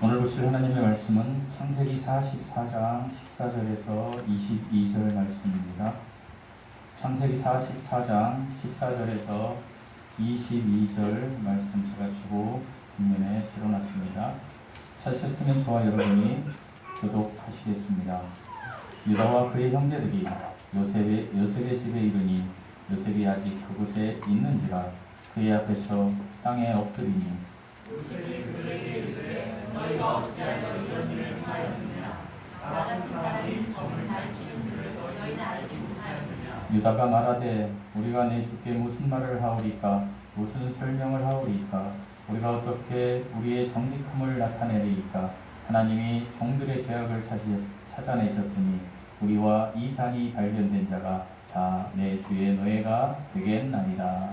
오늘 보실 하나님의 말씀은 창세기 44장 14절에서 22절 말씀입니다. 창세기 44장 14절에서 22절 말씀 제가 주보 뒷면에 실어놨습니다. 찾으셨으면 저와 여러분이 교독하시겠습니다. 유다와 그의 형제들이 요셉의 집에 이르니 요셉이 아직 그곳에 있는지라 그의 앞에서 땅에 엎드리니 요셉이 그들에게 이르되 너희가 어찌하여 이런 일을 행하였느냐 나 같은 사람이 점을 달치는 줄을 너희는 알지 못하였느냐. 유다가 말하되 우리가 내 주께 무슨 말을 하오리까 무슨 설명을 하오리까 우리가 어떻게 우리의 정직함을 나타내리이까 하나님이 종들의 죄악을 찾아내셨으니 우리와 이 잔이 발견된 자가 다 내 주의 노예가 되겠나이다.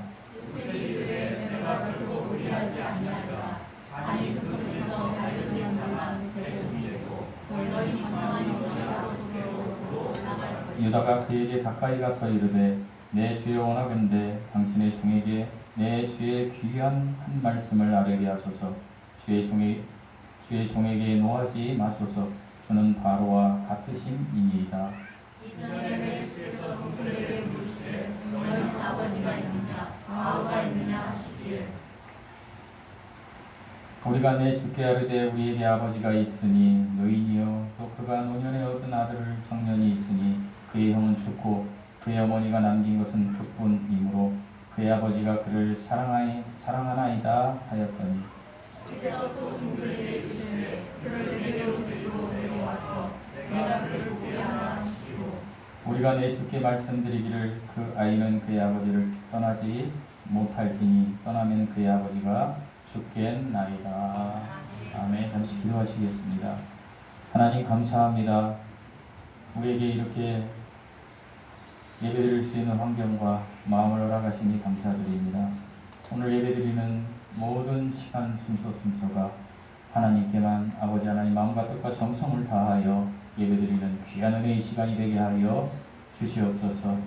요셉이 이르되 내가 결코 무리하지 아니하리라. 잔이 그 손에서 발견된 자가 내 종이 되고 너희는 가만히 너희 아버지께로 나갈 것이다. 유다가 그에게 가까이 가서 이르되 내 주여 원하건대 당신의 종에게 내 주의 귀한 한 말씀을 아뢰게 하소서. 주의 종에게 노하지 마소서. 주는 바로와 같으심이니이다. 이전에 내 주께서 종들에게 물으시되 너희는 아버지가 있느냐 아우가 있느냐 하시기에 우리가 내 주께 아뢰되 우리에게 아버지가 있으니 노인이요 또 그가 노년에 얻은 아들을 정년이 있으니 그의 형은 죽고 그의 어머니가 남긴 것은 그뿐이므로 그의 아버지가 그를 사랑하나이다 하였더니 주께서 또 종들에게 이르시되 그를 내게로 데리고 내려와서 내가 그를 보게 하라 하시고 우리가 내 주께 말씀드리기를 그 아이는 그의 아버지를 떠나지 못할지니 떠나면 그의 아버지가 죽겠나이다. 아멘. 잠시 기도하시겠습니다. 하나님 감사합니다. 우리에게 이렇게 예배드릴 수 있는 환경과 마음을 허락하시니 감사드립니다. 오늘 예배드리는 모든 시간 순서가 하나님께만 아버지 하나님 마음과 뜻과 정성을 다하여 예배드리는 귀한 은혜의 시간이 되게 하여 주시옵소서.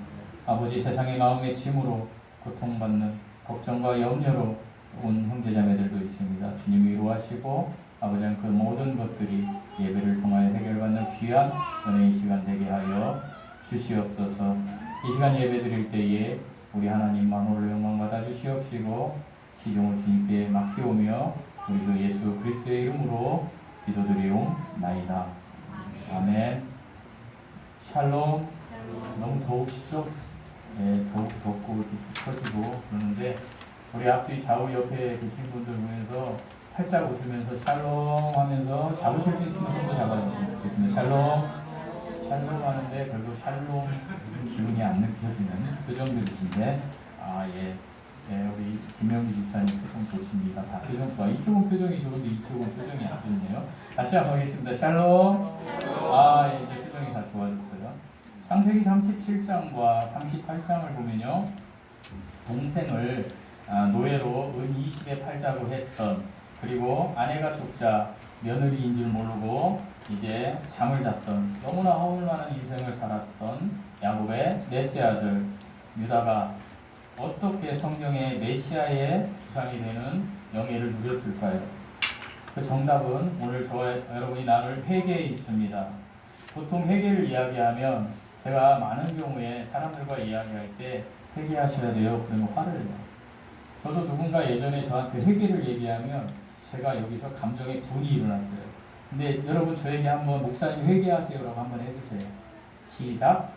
아버지 세상의 마음의 짐으로 고통받는 걱정과 염려로 온 형제자매들도 있습니다. 주님이 위로하시고 아버지 그 모든 것들이 예배를 통하여 해결받는 귀한 은혜의 시간 되게 하여 주시옵소서. 이 시간 예배드릴 때에 우리 하나님만 홀로 영광 받아 주시옵시고 시종을 주님께 맡기오며 우리 주 예수 그리스도의 이름으로 기도드리옵나이다. 아멘. 샬롬. 너무 더우시죠? 네, 덥고 이렇게 축 처지고 그러는데 우리 앞뒤 좌우 옆에 계신 분들 보면서 활짝 웃으면서 샬롬 하면서 잡으실 수 있으면 손도 잡아주시면 좋겠습니다. 샬롬 하는데 별로 샬롬 기분이 안 느껴지는 표정들이신데 예, 우리 김명기 집사님 표정 좋습니다. 다 표정 좋아. 이쪽은 표정이 좋은데 이쪽은 표정이 안 좋네요. 다시 한번 하겠습니다. 샬롬. 이제 표정이 다 좋아졌어요. 창세기 37장과 38장을 보면요, 동생을 노예로 은 20에 팔자고 했던, 그리고 아내가 죽자 며느리인 줄 모르고 이제 잠을 잤던, 너무나 허물 많은 인생을 살았던 야곱의 넷째 아들 유다가 어떻게 성경의 메시아의 주상이 되는 영예를 누렸을까요? 그 정답은 오늘 저와 여러분이 나눌 회개에 있습니다. 보통 회개를 이야기하면 제가 많은 경우에 사람들과 이야기할 때 회개하셔야 돼요. 그러면 화를 내요. 저도 누군가 예전에 저한테 회개를 얘기하면 제가 여기서 감정의 분이 일어났어요. 근데 여러분 저에게 한번 목사님 회개하세요라고 한번 해주세요. 시작.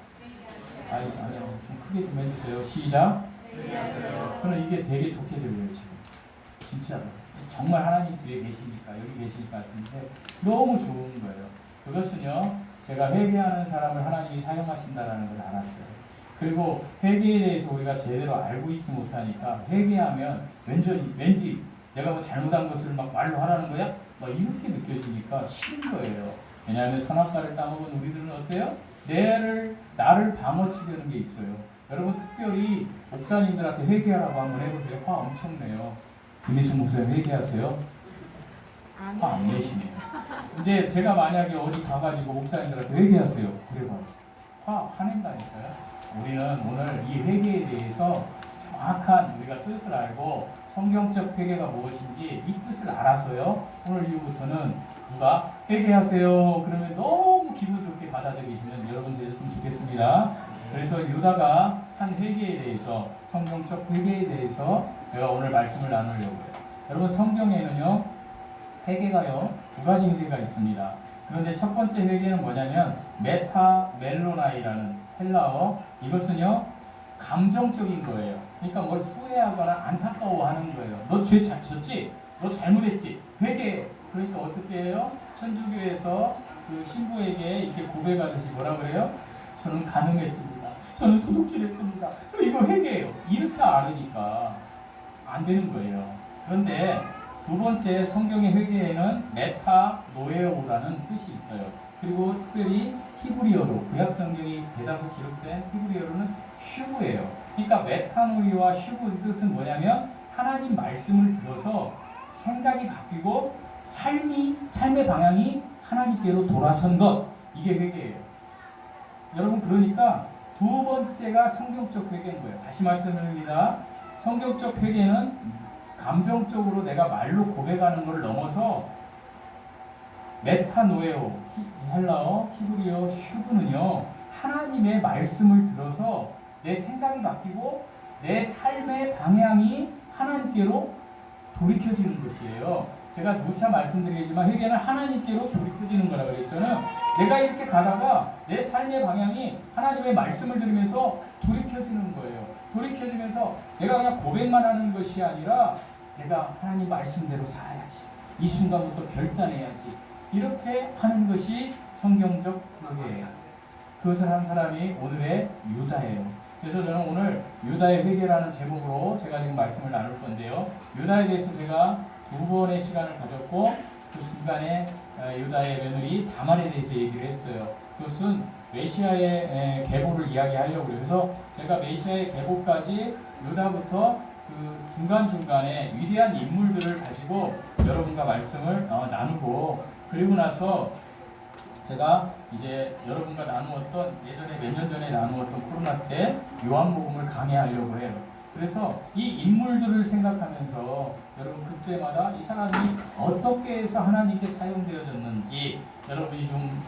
아니요. 좀 크게 좀 해주세요. 시작. 회개하세요. 저는 이게 되게 좋게 들려요 지금. 진짜로. 정말 하나님 뒤에 계시니까 여기 계시니까 하시는데 너무 좋은 거예요. 그것은요 제가 회개하는 사람을 하나님이 사용하신다는 걸 알았어요. 그리고 회개에 대해서 우리가 제대로 알고 있지 못하니까 회개하면 왠지 내가 뭐 잘못한 것을 막 말로 하라는 거야? 막 이렇게 느껴지니까 싫은 거예요. 왜냐하면 선악과를 따먹은 우리들은 어때요? 나를 방어치려는 게 있어요. 여러분 특별히 목사님들한테 회개하라고 한번 해보세요. 화 엄청 내요. 김희순 목사님 회개하세요? 화 안 내시네요. 근데 제가 만약에 어디 가가지고 목사님들한테 회개하세요. 그래봐요. 화낸다니까요. 우리는 오늘 이 회개에 대해서 정확한 우리가 뜻을 알고 성경적 회개가 무엇인지 이 뜻을 알아서요. 오늘 이후부터는 누가 회개하세요 그러면 너무 기분 좋게 받아들이시는 여러분 되셨으면 좋겠습니다. 그래서 유다가 한 회개에 대해서, 성경적 회개에 대해서 제가 오늘 말씀을 나누려고 해요. 여러분, 성경에는요 회개가요 두 가지 회개가 있습니다. 그런데 첫 번째 회개는 뭐냐면 메타멜로나이라는 헬라어, 이것은요 감정적인 거예요. 그러니까 뭘 후회하거나 안타까워하는 거예요. 너 죄 졌지? 너 잘못했지? 회개. 그러니까 어떻게 해요? 천주교에서 그 신부에게 이렇게 고백하듯이 뭐라 그래요? 저는 가늠했습니다. 저는 도둑질했습니다. 저 이거 회개해요. 이렇게 알으니까 안 되는 거예요. 그런데 두 번째 성경의 회개에는 메타노에오라는 뜻이 있어요. 그리고 특별히 히브리어로, 구약 성경이 대다수 기록된 히브리어로는 슈브예요. 그러니까 메타노이와 슈브의 뜻은 뭐냐면 하나님 말씀을 들어서 생각이 바뀌고 삶의 방향이 하나님께로 돌아선 것, 이게 회개예요. 여러분, 그러니까 두 번째가 성경적 회개인 거예요. 다시 말씀드립니다. 성경적 회개는 감정적으로 내가 말로 고백하는 걸 넘어서 메타노에오, 헬라어, 히브리어 슈브는요 하나님의 말씀을 들어서 내 생각이 바뀌고 내 삶의 방향이 하나님께로 돌이켜지는 것이에요. 제가 누차 말씀드리지만 회개는 하나님께로 돌이켜지는 거라고 그랬잖아요. 내가 이렇게 가다가 내 삶의 방향이 하나님의 말씀을 들으면서 돌이켜지는 거예요. 돌이켜지면서 내가 그냥 고백만 하는 것이 아니라 내가 하나님 말씀대로 살아야지, 이 순간부터 결단해야지, 이렇게 하는 것이 성경적 회개예요. 그것을 한 사람이 오늘의 유다예요. 그래서 저는 오늘 유다의 회개라는 제목으로 제가 지금 말씀을 나눌 건데요. 유다에 대해서 제가 두 번의 시간을 가졌고 그 중간에 유다의 며느리 다말에 대해서 얘기를 했어요. 그것은 메시아의 계보를 이야기하려고 해요. 그래서 제가 메시아의 계보까지 유다부터 그 중간중간에 위대한 인물들을 가지고 여러분과 말씀을 나누고, 그리고 나서 제가 이제 여러분과 나누었던, 예전에 몇 년 전에 나누었던 코로나 때 요한복음을 강해하려고 해요. 그래서 이 인물들을 생각하면서 여러분 그때마다 이 사람이 어떻게 해서 하나님께 사용되어졌는지 여러분이 좀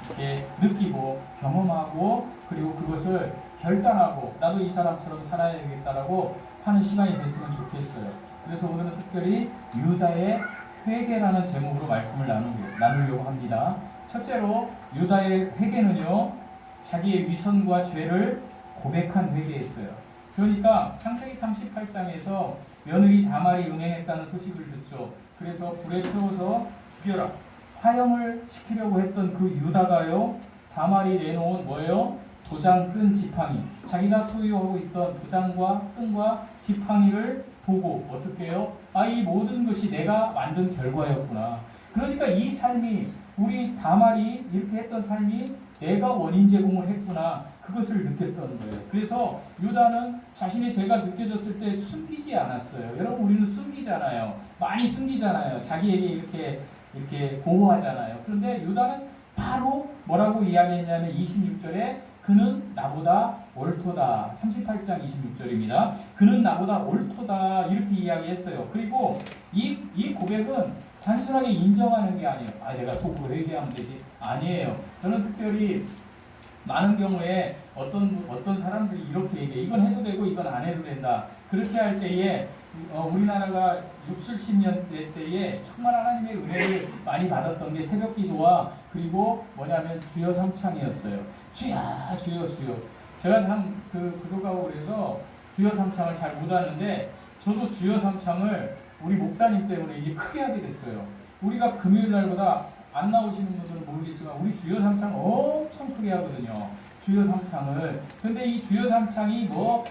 이렇게 느끼고 경험하고, 그리고 그것을 결단하고 나도 이 사람처럼 살아야 되겠다라고 하는 시간이 됐으면 좋겠어요. 그래서 오늘은 특별히 유다의 회개라는 제목으로 말씀을 나누려고 합니다. 첫째로 유다의 회개는요 자기의 위선과 죄를 고백한 회개였어요. 그러니까 창세기 38장에서 며느리 다말이 음행했다는 소식을 듣죠. 그래서 불에 태워서 죽여라, 화형을 시키려고 했던 그 유다가요 다말이 내놓은 뭐예요? 도장 끈 지팡이, 자기가 소유하고 있던 도장과 끈과 지팡이를 보고 어떻게 해요? 아, 이 모든 것이 내가 만든 결과였구나. 그러니까 이 삶이, 우리 다말이 이렇게 했던 삶이 내가 원인 제공을 했구나, 그것을 느꼈던 거예요. 그래서 유다는 자신의 죄가 느껴졌을 때 숨기지 않았어요. 여러분, 우리는 숨기잖아요. 많이 숨기잖아요. 자기에게 이렇게 보호하잖아요. 그런데 유다는 바로 뭐라고 이야기했냐면 26절에 그는 나보다 옳도다. 38장 26절입니다. 그는 나보다 옳도다, 이렇게 이야기했어요. 그리고 이 고백은 단순하게 인정하는 게 아니에요. 아, 내가 속으로 회개하면 되지. 아니에요. 저는 특별히 많은 경우에 어떤 사람들이 이렇게 얘기해. 이건 해도 되고 이건 안 해도 된다. 그렇게 할 때에 우리나라가 60, 70년대 때에 정말 하나님의 은혜를 많이 받았던 게 새벽 기도와 그리고 뭐냐면 주여 삼창이었어요. 주여 주여 주여. 제가 참 그 부족하고 그래서 주여 삼창을 잘 못하는데, 저도 주여 삼창을 우리 목사님 때문에 이제 크게 하게 됐어요. 우리가 금요일 날보다 안 나오시는 분들은 모르겠지만 우리 주여 삼창 엄청 크게 하거든요. 주여 삼창을. 근데 이 주여 삼창이 뭐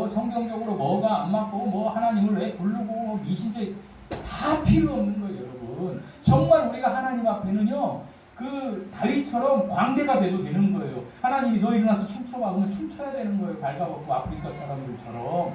성경적으로 뭐가 안 맞고 뭐 하나님을 왜 부르고 뭐 미신제 다 필요 없는 거예요, 여러분. 정말 우리가 하나님 앞에는요 그 다윗처럼 광대가 돼도 되는 거예요. 하나님이 너 일어나서 춤춰봐 그러면 춤춰야 되는 거예요. 발가벗고 아프리카 사람들처럼.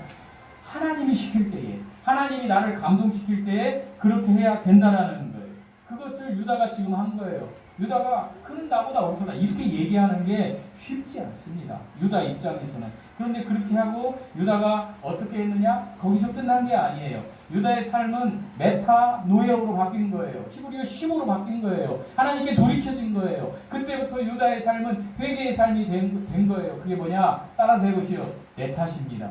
하나님이 시킬 때에, 하나님이 나를 감동시킬 때에 그렇게 해야 된다라는 거예요. 그것을 유다가 지금 한 거예요. 유다가 그는 나보다 옳도다 이렇게 얘기하는 게 쉽지 않습니다. 유다 입장에서는. 그런데 그렇게 하고 유다가 어떻게 했느냐? 거기서 끝난 게 아니에요. 유다의 삶은 메타노에오로 바뀐 거예요. 히브리어 쉼으로 바뀐 거예요. 하나님께 돌이켜진 거예요. 그때부터 유다의 삶은 회개의 삶이 된 거예요. 그게 뭐냐? 따라서 해보시오. 내 탓입니다.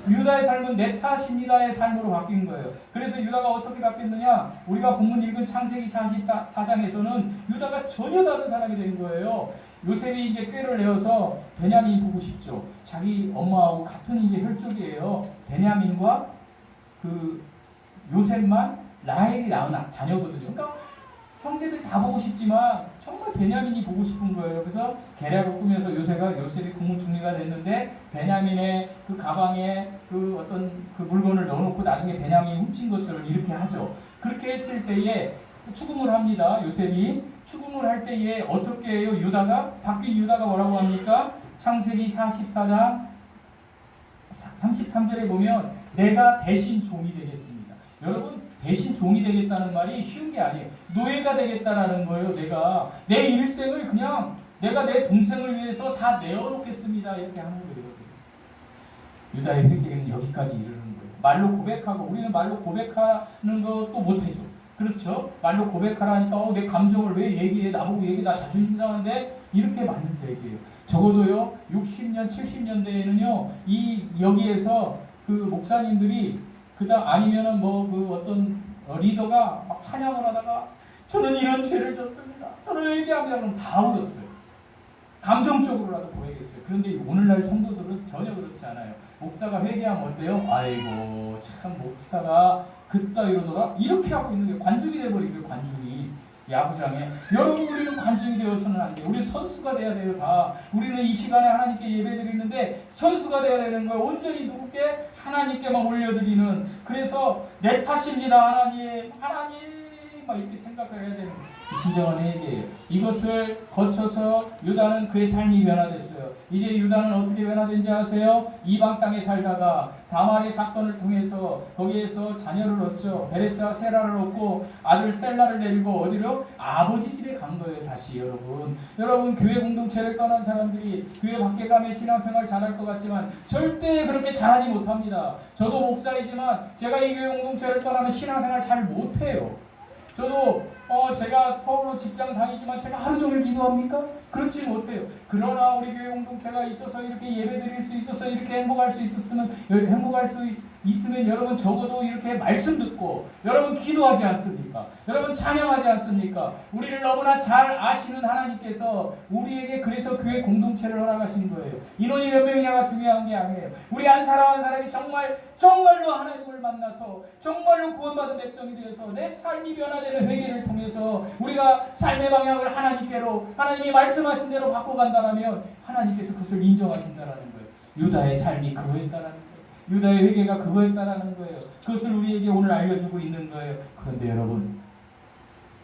유다의 삶은 내 탓입니다의 삶으로 바뀐 거예요. 그래서 유다가 어떻게 바뀌었느냐? 우리가 본문 읽은 창세기 44장에서는 유다가 전혀 다른 사람이 된 거예요. 요셉이 이제 꾀를 내어서 베냐민 보고 싶죠. 자기 엄마하고 같은 이제 혈족이에요. 베냐민과 그 요셉만 라헬이 낳은 자녀거든요. 그러니까 형제들 다 보고 싶지만 정말 베냐민이 보고 싶은 거예요. 그래서 계략을 꾸며서 요셉이 국무총리가 됐는데 베냐민의 그 가방에 그 어떤 그 물건을 넣어놓고 나중에 베냐민이 훔친 것처럼 이렇게 하죠. 그렇게 했을 때에 추궁을 합니다. 요셉이 추궁을 할 때에 어떻게 해요? 바뀐 유다가 뭐라고 합니까? 창세기 44장 33절에 보면 내가 대신 종이 되겠습니다. 여러분, 대신 종이 되겠다는 말이 쉬운 게 아니에요. 노예가 되겠다라는 거예요. 내가 내 일생을 그냥 내가 내 동생을 위해서 다 내어놓겠습니다. 이렇게 하는 거예요. 유다의 회개는 여기까지 이르는 거예요. 말로 고백하고, 우리는 말로 고백하는 것도 못해죠. 그렇죠? 말로 고백하라니까 내 감정을 왜 얘기해? 나보고 얘기해. 나 자존심 상한데? 이렇게 많이 얘기해요. 적어도요 60년 70년대에는요 여기에서 그 목사님들이 그다음 아니면은 그 어떤 리더가 막 찬양을 하다가 저는 이런 죄를 졌습니다. 저는 회개합니다. 그럼 다 울었어요. 감정적으로라도 고백했어요. 그런데 오늘날 성도들은 전혀 그렇지 않아요. 목사가 회개하면 어때요? 아이고 참 목사가 그따위로더라? 이렇게 하고 있는 게 관중이 돼버리고요. 관중이 야구장에. 여러분, 우리는 관중이 되어서는 안 돼요. 우리 선수가 돼야 돼요. 다 우리는 이 시간에 하나님께 예배드리는데 선수가 돼야 되는 거예요. 온전히 누구께? 하나님께만 올려드리는. 그래서 내 탓입니다. 하나님 막 이렇게 생각을 해야 되는 진정한 회개예요. 이것을 거쳐서 유다는 그의 삶이 변화됐어요. 이제 유다는 어떻게 변화된지 아세요? 이방 땅에 살다가 다말의 사건을 통해서 거기에서 자녀를 얻죠. 베레스와 세라를 얻고 아들 셀라를 데리고 어디로? 아버지 집에 간 거예요. 다시 여러분 교회 공동체를 떠난 사람들이 교회 밖에 가면 신앙생활 잘할 것 같지만 절대 그렇게 잘하지 못합니다. 저도 목사이지만 제가 이 교회 공동체를 떠나면 신앙생활 잘 못해요. 저도 제가 서울로 직장 다니지만 제가 하루 종일 기도합니까? 그렇지 못해요. 그러나 우리 교회 공동체가 있어서 이렇게 예배드릴 수 있어서 이렇게 행복할 수 있으면 여러분 적어도 이렇게 말씀 듣고 여러분 기도하지 않습니까? 여러분 찬양하지 않습니까? 우리를 너무나 잘 아시는 하나님께서 우리에게 그래서 교회 공동체를 허락하신 거예요. 인원이 몇 명이냐가 중요한 게 아니에요. 우리 한 사람 한 사람이 정말로 하나님을 만나서 정말로 구원받은 백성이 되어서 내 삶이 변화되는 회개를 통해서 우리가 삶의 방향을 하나님이 말씀하신 대로 바꿔간다면 하나님께서 그것을 인정하신다라는 거예요. 유다의 삶이 그거였다라는 거예요. 유다의 회개가 그거였다라는 거예요. 그것을 우리에게 오늘 알려주고 있는 거예요. 그런데 여러분,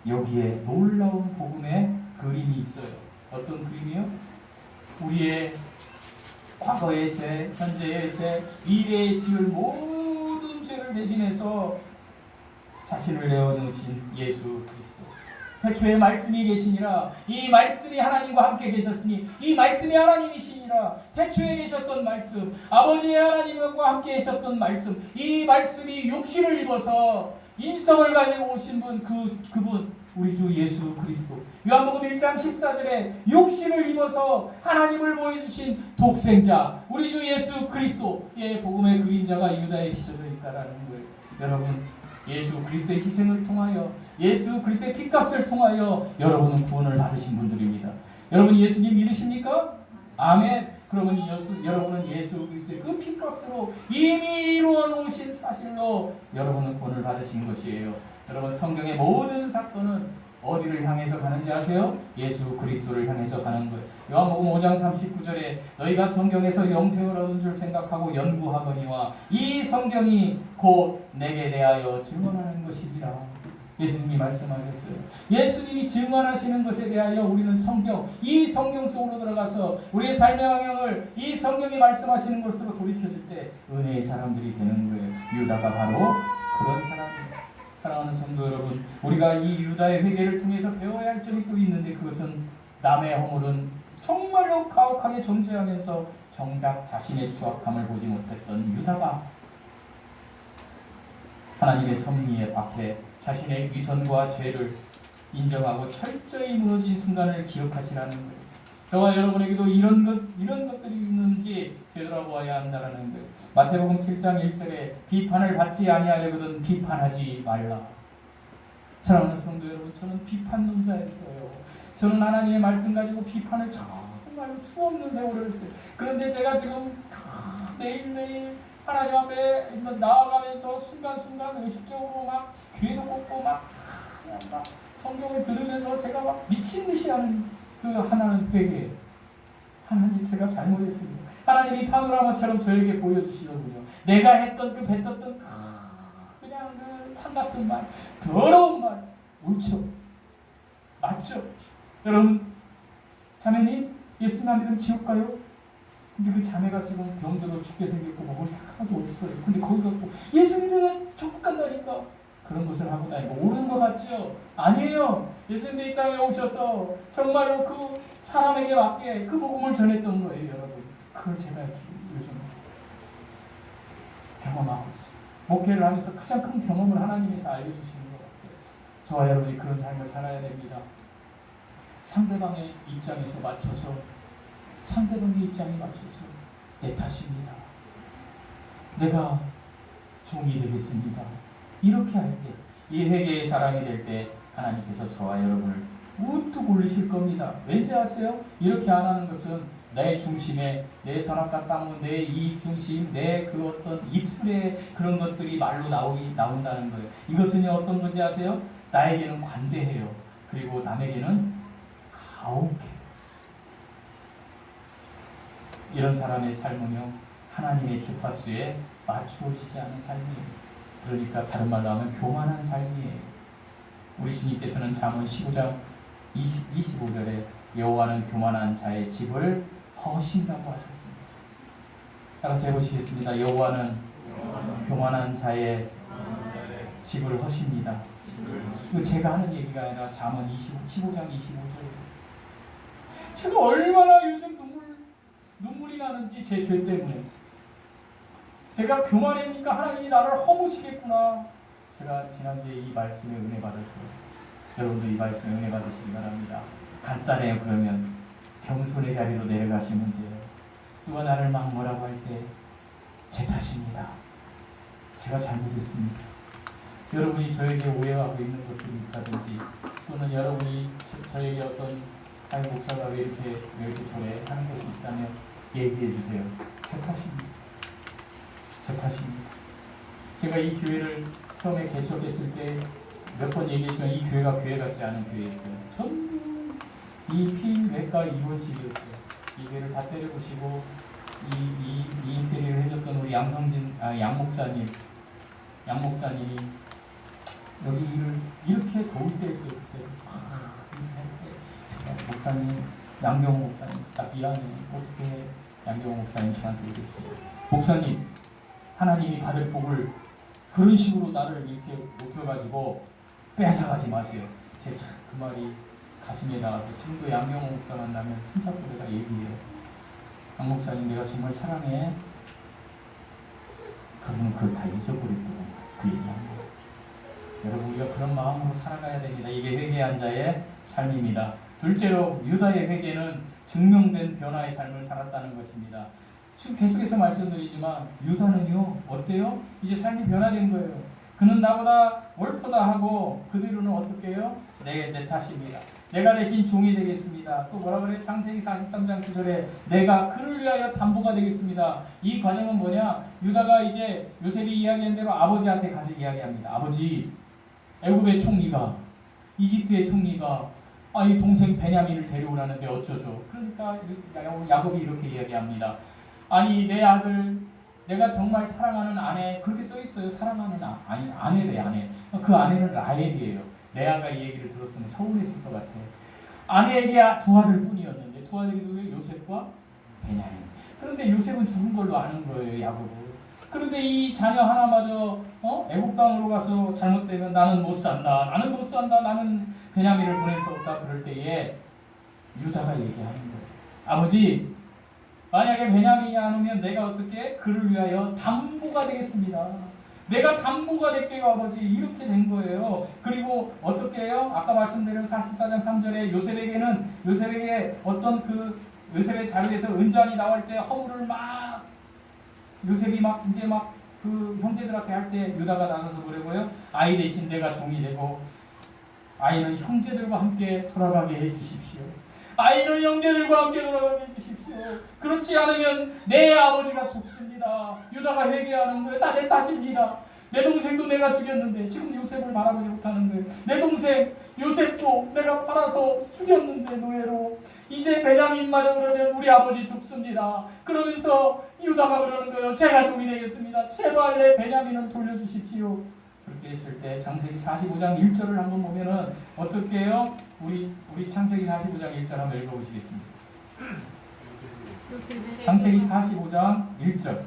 여기에 놀라운 복음의 그림이 있어요. 어떤 그림이요? 우리의 과거의 죄, 현재의 죄, 미래의 지을 모든 죄를 대신해서 자신을 내어놓으신 예수 그리스도. 태초에 말씀이 계시니라. 이 말씀이 하나님과 함께 계셨으니 이 말씀이 하나님이시니라. 태초에 계셨던 말씀, 아버지의 하나님과 함께 계셨던 말씀, 이 말씀이 육신을 입어서 인성을 가지고 오신 분, 그분 우리 주 예수 그리스도. 요한복음 1장 14절에 육신을 입어서 하나님을 보여주신 독생자 우리 주 예수 그리스도의 복음의 그림자가 유다에 비춰져 있다라는 거예요. 여러분, 예수 그리스도의 희생을 통하여 예수 그리스도의 핏값을 통하여 여러분은 구원을 받으신 분들입니다. 여러분 예수님 믿으십니까? 아멘. 그러면 여러분은 예수 그리스도의 그 핏값으로 이미 이루어 놓으신 사실로 여러분은 구원을 받으신 것이에요. 여러분, 성경의 모든 사건은 어디를 향해서 가는지 아세요? 예수 그리스도를 향해서 가는 거예요. 요한복음 5장 39절에 너희가 성경에서 영생을 얻은 줄 생각하고 연구하거니와 이 성경이 곧 내게 대하여 증언하는 것이니라. 예수님이 말씀하셨어요. 예수님이 증언하시는 것에 대하여 우리는 이 성경 속으로 들어가서 우리의 삶의 방향을 이 성경이 말씀하시는 것으로 돌이켜줄 때 은혜의 사람들이 되는 거예요. 유다가 바로 그런 사람입니다. 사랑하는 성도 여러분, 우리가 이 유다의 회개를 통해서 배워야 할 점이 또 있는데, 그것은 남의 허물은 정말로 가혹하게 존재하면서 정작 자신의 추악함을 보지 못했던 유다가 하나님의 섭리에 앞에 자신의 위선과 죄를 인정하고 철저히 무너진 순간을 기억하시라는 거예요. 저와 여러분에게도 이런 것들이 있는지 되돌아보아야 한다는 거예요. 마태복음 7장 1절에 비판을 받지 아니하려거든 비판하지 말라. 사랑하는 성도 여러분, 저는 비판 논자였어요. 저는 하나님의 말씀 가지고 비판을 정말 수없는 세월을 했어요. 그런데 제가 지금 매일매일 하나님 앞에 나아가면서 순간순간 의식적으로 막 귀에도 꽂고 그냥 성경을 들으면서 제가 막 미친 듯이 하는 그 하나는 회개. 하나님, 제가 잘못했습니다. 하나님이 파노라마처럼 저에게 보여주시더군요. 내가 했던 뱉었던 그냥 그 창같은 말, 더러운 말, 옳죠? 맞죠? 여러분, 자매님, 예수님 안 믿으면 지옥 가요? 근데 그 자매가 지금 병들어 죽게 생겼고 먹을 게 하나도 없어요. 근데 거기 갖고 예수 믿으면 천국 간다니까. 그런 것을 하고 다니고 옳은 것 같죠? 아니에요. 예수님도 이 땅에 오셔서 정말로 그 사람에게 맞게 그 복음을 전했던 거예요, 여러분. 그걸 제가 요즘 경험하고 있어요. 목회를 하면서 가장 큰 경험을 하나님께서 알려주시는 것 같아요. 저와 여러분이 그런 삶을 살아야 됩니다. 상대방의 입장에서 맞춰서, 상대방의 입장에 맞춰서 내 탓입니다. 내가 종이 되겠습니다. 이렇게 할 때, 이 회개의 사람이 될 때 하나님께서 저와 여러분을 우뚝 올리실 겁니다. 왠지 아세요? 이렇게 안 하는 것은 내 중심에 내 선악과 땀은 내 이익 중심, 내 그 어떤 입술에 그런 것들이 말로 나온다는 거예요. 이것은요, 어떤 건지 아세요? 나에게는 관대해요. 그리고 남에게는 가혹해요. 이런 사람의 삶은요, 하나님의 주파수에 맞추어지지 않은 삶이에요. 그러니까 다른 말로 하면 교만한 삶이에요. 우리 주님께서는 잠언 15장 25절에 여호와는 교만한 자의 집을 허신다고 하셨습니다. 따라서 해보시겠습니다. 여호와는 교만한 자의 집을 허십니다. 이거 제가 하는 얘기가 아니라 잠언 15장 25절이에요. 제가 얼마나 요즘 눈물이 나는지 제 죄 때문에. 내가 교만하니까 하나님이 나를 허무시겠구나. 제가 지난주에 이 말씀에 은혜 받았어요. 여러분도 이 말씀에 은혜 받으시기 바랍니다. 간단해요. 그러면 겸손의 자리로 내려가시면 돼요. 누가 나를 막 뭐라고 할 때 제 탓입니다. 제가 잘못했습니다. 여러분이 저에게 오해하고 있는 것들이 있다든지, 또는 여러분이 저에게 어떤 목사가 왜 이렇게 저래 하는 것이 있다면 얘기해 주세요. 제 탓입니다. 제 탓입니다. 제가 이 교회를 처음에 개척했을 때 몇 번 얘기했지만 이 교회가 교회 같지 않은 교회였어요. 전부 이 피임외과 입원실이었어요. 이 교회를 다 때려부시고 이 인테리어를 해줬던 우리 양 목사님이 여기 일을 이렇게 더울 때 했어요. 그때 이렇게 할 때 제가 목사님, 양경호 목사님, 나 미안해. 어떻게 해? 양경호 목사님 저한테 이랬어요. 목사님, 하나님이 받을 복을 그런 식으로 나를 이렇게 높여가지고 뺏어가지 마세요. 제 그 말이 가슴에 닿아서 지금도 양경호 목사 만나면 손잡고 내가 얘기해요. 양 목사님, 내가 정말 사랑해. 그분은 그걸 다 잊어버렸다고 그 얘기합니다. 여러분, 우리가 그런 마음으로 살아가야 됩니다. 이게 회개한 자의 삶입니다. 둘째로, 유다의 회개는 증명된 변화의 삶을 살았다는 것입니다. 지금 계속해서 말씀드리지만 유다는요, 어때요? 이제 삶이 변화된 거예요. 그는 나보다 옳도다 하고 그대로는 어떻게 해요? 내 탓입니다. 내가 대신 종이 되겠습니다. 또 뭐라 그래요? 창세기 43장 9절에 내가 그를 위하여 담보가 되겠습니다. 이 과정은 뭐냐? 유다가 이제 요셉이 이야기한 대로 아버지한테 가서 이야기합니다. 아버지, 애굽의 총리가, 이집트의 총리가 이 동생 베냐민을 데려오라는데 어쩌죠? 그러니까 야곱이 이렇게 이야기합니다. 아니, 내 아들, 내가 정말 사랑하는 아내, 그렇게 써있어요. 사랑하는 아내래, 아내. 그 아내는 라헬이에요. 레아가 이 얘기를 들었으면 서운했을 것 같아요. 아내에게 두 아들 뿐이었는데, 두 아들이 누구예요? 요셉과 베냐민. 그런데 요셉은 죽은 걸로 아는 거예요, 야곱은. 그런데 이 자녀 하나마저 애국 땅으로 가서 잘못되면 나는 못 산다, 나는 못 산다, 나는 베냐민을 보낼 수 없다. 그럴 때에 유다가 얘기하는 거예요. 아버지, 만약에 베냐민이 안 오면 내가 어떻게 그를 위하여 담보가 되겠습니다. 내가 담보가 될게요, 아버지. 이렇게 된 거예요. 그리고 어떻게 해요? 아까 말씀드린 44장 3절에 요셉에게 어떤 그 요셉의 자리에서 은잔이 나올 때 허물을 막 요셉이 이제 그 형제들한테 할 때 유다가 나서서 뭐라고요? 아이 대신 내가 종이 되고 아이는 형제들과 함께 돌아가게 해주십시오. 아이는 형제들과 함께 돌아가게 해주십시오. 그렇지 않으면 내 아버지가 죽습니다. 유다가 회개하는 거예요. 다 내 탓입니다. 내 동생도 내가 죽였는데 지금 요셉을 바라보지 못하는 거예요. 내 동생 요셉도 내가 팔아서 죽였는데 노예로 이제 베냐민마저 그러면 우리 아버지 죽습니다. 그러면서 유다가 그러는 거예요. 제가 종이 되겠습니다. 제발 내 베냐민은 돌려주십시오. 그렇게 했을 때 창세기 45장 1절을 한번 보면은 어떻게 해요? 우리 창세기 45장 1절 한번 읽어보시겠습니다. 창세기 45장 1절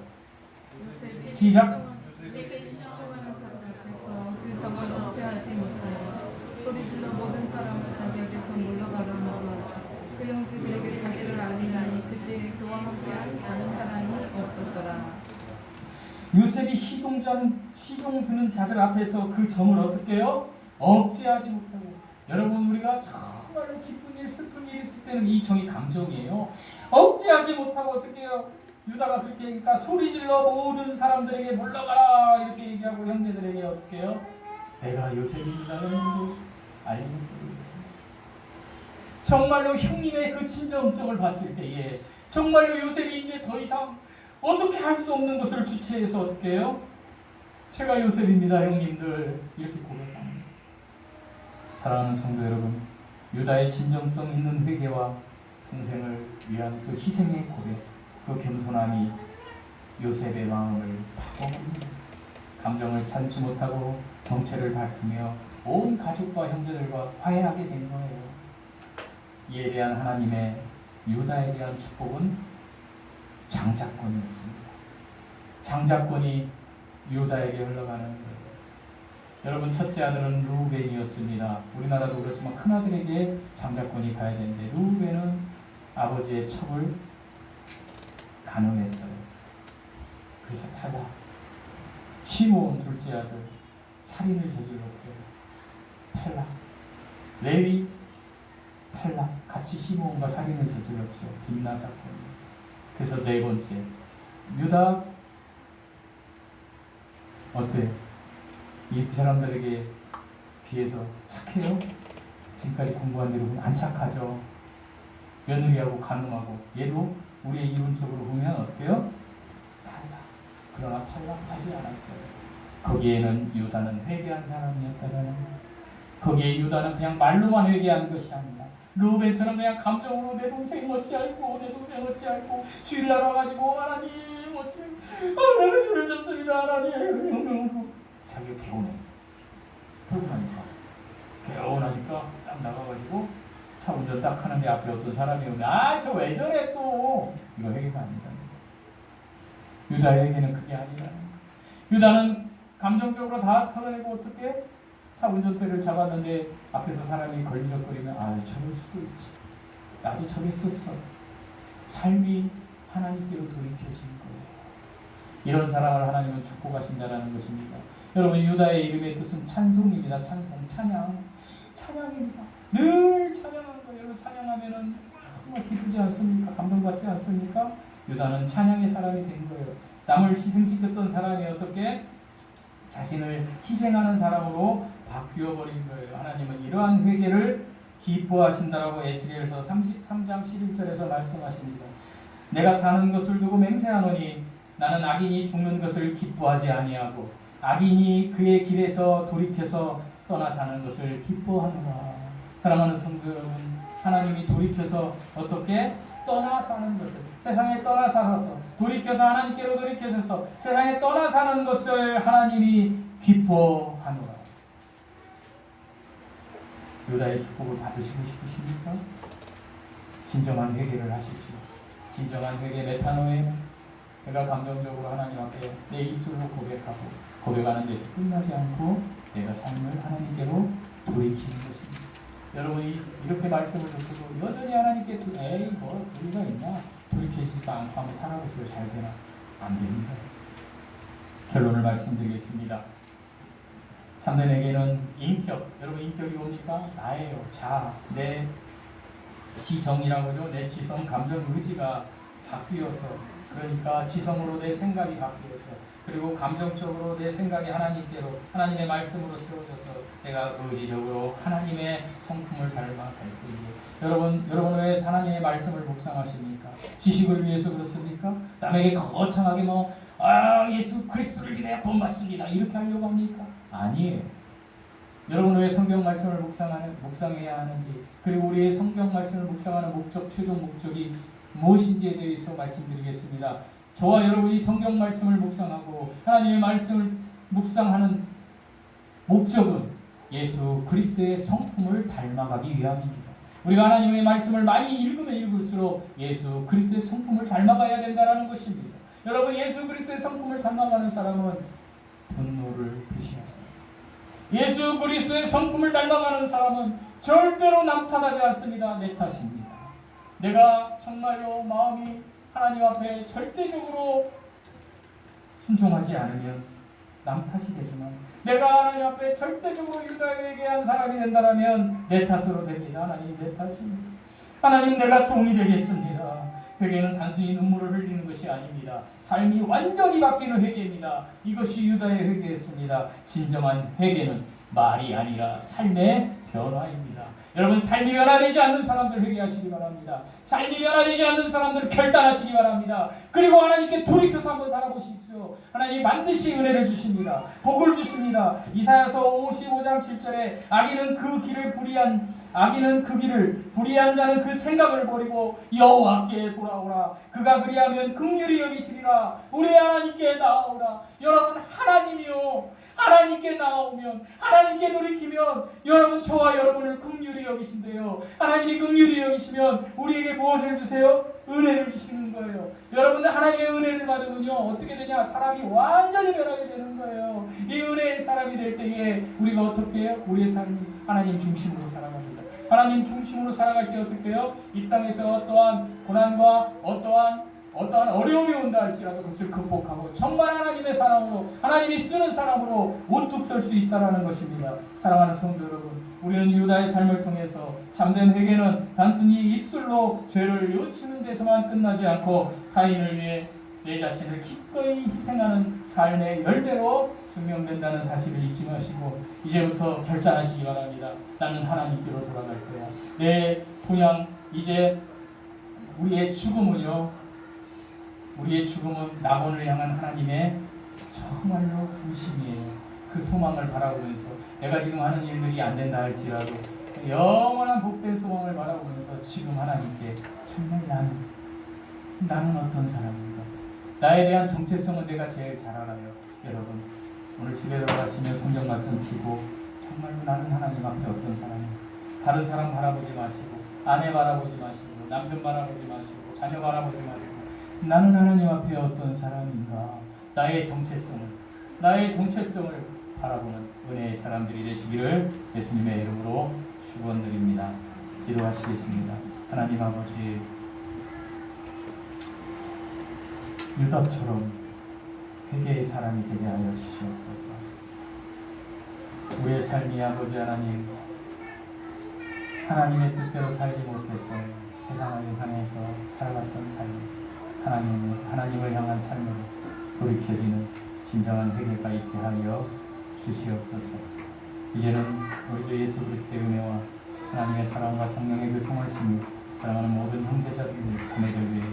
시작. 그 정을 억제하지 못하여 소리질러 모든 사람을 자기에게서 물러가려고 그 형제들에게 자기를 알리라니 그때 그와 함께한 다른 사람이 없었더라. 요셉이 시종 드는 자들 앞에서 그 점을 어떻게 해요? 억제하지 못하고. 여러분, 우리가 정말로 기쁜 일, 슬픈 일 있을 때는 이 정이 감정이에요. 억제하지 못하고 어떻게 해요? 유다가 그렇게 하니까 소리질러 모든 사람들에게 물러가라 이렇게 얘기하고 형제들에게 어떻게 해요? 내가 요셉입니다. 형님들 알리는 거예요. 정말로 형님의 그 진정성을 봤을 때에 정말로 요셉이 이제 더 이상 어떻게 할 수 없는 것을 주체해서 어떻게 해요? 제가 요셉입니다, 형님들. 이렇게 고백합니다. 사랑하는 성도 여러분, 유다의 진정성 있는 회개와 동생을 위한 그 희생의 고백, 그 겸손함이 요셉의 마음을 바꿔봅니다. 감정을 참지 못하고 정체를 밝히며 온 가족과 형제들과 화해하게 된 거예요. 이에 대한 하나님의 유다에 대한 축복은 장자권이었습니다. 장자권이 유다에게 흘러가는 거예요. 여러분, 첫째 아들은 루벤이었습니다. 우리나라도 그렇지만 큰아들에게 장자권이 가야 되는데 루벤은 아버지의 첩을 간음했어요. 그래서 탈락. 시므온 둘째 아들 살인을 저질렀어요. 탈락. 레위 탈락. 같이 시므온과 살인을 저질렀죠. 딥나 사건. 그래서 네 번째 유다 어때? 이 사람들에게 비해서 착해요? 지금까지 공부한 대로 보면 안 착하죠. 며느리하고 간음하고 얘도 우리의 이론적으로 보면 어떻게 해요? 탈락. 그러나 탈락하지 않았어요. 거기에는 유다는 회개한 사람이었다는 거예요. 거기에 유다는 그냥 말로만 회개한 것이 아니라 루벤처럼 그냥 감정으로 내 동생 어찌알고 내 동생 어찌알고 주일날 와가지고 하나님 어찌 내가 주를 졌습니다 하나님 자기가 개운해. 털고 나니까 개운하니까 딱 나가가지고 차 운전 딱 하는데 앞에 어떤 사람이 오면 저 왜 저래 또 이거 회개가 아니라는 거예요. 유다의 회개는 그게 아니라는 거예요. 유다는 감정적으로 다 털어내고 어떻게 차 운전대를 잡았는데 앞에서 사람이 걸리적거리면 저럴 수도 있지. 나도 저랬었어. 삶이 하나님께로 돌이켜진 거예요. 이런 사람을 하나님은 축복하신다는 것입니다. 여러분, 유다의 이름의 뜻은 찬송입니다. 찬송, 찬양입니다. 늘 찬양하는 거예요. 여러분, 찬양하면은 정말 기쁘지 않습니까? 감동받지 않습니까? 유다는 찬양의 사람이 된 거예요. 남을 희생시켰던 사람이 어떻게 자신을 희생하는 사람으로 바뀌어버린 거예요. 하나님은 이러한 회개를 기뻐하신다라고 에스겔서 33장 11절에서 말씀하십니다. 내가 사는 것을 두고 맹세하노니 나는 악인이 죽는 것을 기뻐하지 아니하고 악인이 그의 길에서 돌이켜서 떠나 사는 것을 기뻐하노라. 사랑하는 성도 여러분, 하나님이 돌이켜서 어떻게 떠나 사는 것을, 세상에 떠나 살아서 돌이켜서 하나님께로 돌이켜서 세상에 떠나 사는 것을 하나님이 기뻐하노라. 유다의 축복을 받으시고 싶으십니까? 진정한 회개를 하십시오. 진정한 회개 메타노에 내가 감정적으로 하나님 앞에 내 입술로 고백하고 고백하는 데서 끝나지 않고 내가 삶을 하나님께로 돌이키는 것입니다. 여러분이 이렇게 말씀을 듣고도 여전히 하나님께 에이 뭐 우리가 있나 돌이키지도 않고 하면 살아보세요. 잘 되나? 안 됩니다. 결론을 말씀드리겠습니다. 참된에게는 인격, 여러분 인격이 뭡니까? 나예요. 자, 내 지정이라고 하죠. 내 지성, 감정, 의지가 바뀌어서, 그러니까 지성으로 내 생각이 바뀌어서, 그리고 감정적으로 내 생각이 하나님께로, 하나님의 말씀으로 세워져서 내가 의지적으로 하나님의 성품을 닮아갈 때에, 여러분 왜 하나님의 말씀을 묵상하십니까? 지식을 위해서 그렇습니까? 남에게 거창하게 예수 그리스도를 믿어야 구원받습니다 이렇게 하려고 합니까? 아니에요. 여러분 왜 성경 말씀을 묵상해야 하는지, 그리고 우리의 성경 말씀을 묵상하는 목적, 최종 목적이 무엇인지에 대해서 말씀드리겠습니다. 저와 여러분이 성경 말씀을 묵상하고 하나님의 말씀을 묵상하는 목적은 예수 그리스도의 성품을 닮아가기 위함입니다. 우리가 하나님의 말씀을 많이 읽으면 읽을수록 예수 그리스도의 성품을 닮아가야 된다는 것입니다. 여러분 예수 그리스도의 성품을 닮아가는 사람은 분노를 표시하지 않습니다. 예수 그리스도의 성품을 닮아가는 사람은 절대로 남 탓하지 않습니다. 내 탓입니다. 내가 정말로 마음이 하나님 앞에 절대적으로 순종하지 않으면 남 탓이 되지만, 내가 하나님 앞에 절대적으로 유다에게 한 사람이 된다면 내 탓으로 됩니다. 하나님 내 탓입니다. 하나님 내가 종이 되겠습니다. 회개는 단순히 눈물을 흘리는 것이 아닙니다. 삶이 완전히 바뀌는 회개입니다. 이것이 유다의 회개였습니다. 진정한 회개는 말이 아니라 삶의 변화입니다. 여러분 삶이 변화되지 않는 사람들 회개하시기 바랍니다. 삶이 변화되지 않는 사람들 결단하시기 바랍니다. 그리고 하나님께 돌이켜서 한번 살아보십시오. 하나님 반드시 은혜를 주십니다. 복을 주십니다. 이사야서 55장 7절에 악인은 그 길을 불의한 자는 그 생각을 버리고 여호와께 돌아오라. 그가 그리하면 긍휼히 여기시리라. 우리 하나님께 나아오라. 여러분 하나님이요, 하나님께 나아오면, 하나님께 돌이키면 여러분 저와 여러분을 긍휼히 여기신대요. 하나님이 긍휼히 여기시면 우리에게 무엇을 주세요? 은혜를 주시는 거예요. 여러분들 하나님의 은혜를 받으면요 어떻게 되냐? 사람이 완전히 변하게 되는 거예요. 이 은혜의 사람이 될 때에 우리가 어떻게 해요? 우리의 삶이 하나님 중심으로 살아갑니다. 하나님 중심으로 살아갈 때 어떻게 해요? 이 땅에서 어떠한 고난과 어떠한 어려움이 온다 할지라도 그것을 극복하고 정말 하나님의 사랑으로, 하나님이 쓰는 사람으로 우뚝 설 수 있다는 것입니다. 사랑하는 성도 여러분, 우리는 유다의 삶을 통해서 참된 회개는 단순히 입술로 죄를 뉘우치는 데서만 끝나지 않고 타인을 위해 내 자신을 기꺼이 희생하는 삶의 열매로 증명된다는 사실을 잊지 마시고 이제부터 결단하시기 바랍니다. 나는 하나님께로 돌아갈 거야. 내 본향, 이제 우리의 죽음은 낙원을 향한 하나님의 정말로 부심이에요. 그 소망을 바라보면서 내가 지금 하는 일들이 안 된다 할지라도 영원한 복된 소망을 바라보면서 지금 하나님께 정말 나는 어떤 사람인가? 나에 대한 정체성은 내가 제일 잘 알아요. 여러분 오늘 집에 들어가시면 성경 말씀 피고 정말로 나는 하나님 앞에 어떤 사람인가? 다른 사람 바라보지 마시고, 아내 바라보지 마시고, 남편 바라보지 마시고, 자녀 바라보지 마시고, 나는 하나님 앞에 어떤 사람인가? 나의 정체성을 바라보는 은혜의 사람들이 되시기를 예수님의 이름으로 축원드립니다. 기도하시겠습니다. 하나님 아버지, 유다처럼 회개의 사람이 되게 하여 주시옵소서. 우리의 삶이 아버지 하나님, 하나님의 뜻대로 살지 못했던 세상을 향해서 살아갔던 삶, 하나님을 향한 삶으로 돌이켜지는 진정한 회개가 있게 하여 주시옵소서. 이제는 우리 주 예수 그리스도의 은혜와 하나님의 사랑과 성령의 교통을 쓰며 사랑하는 모든 형제자들, 자매들 위해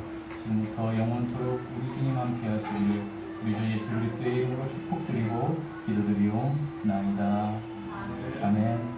지금부터 영원토록 우리 주님 함께 하시기를 우리 주 예수 그리스도의 이름으로 축복드리고 기도드리옵나이다. 아멘.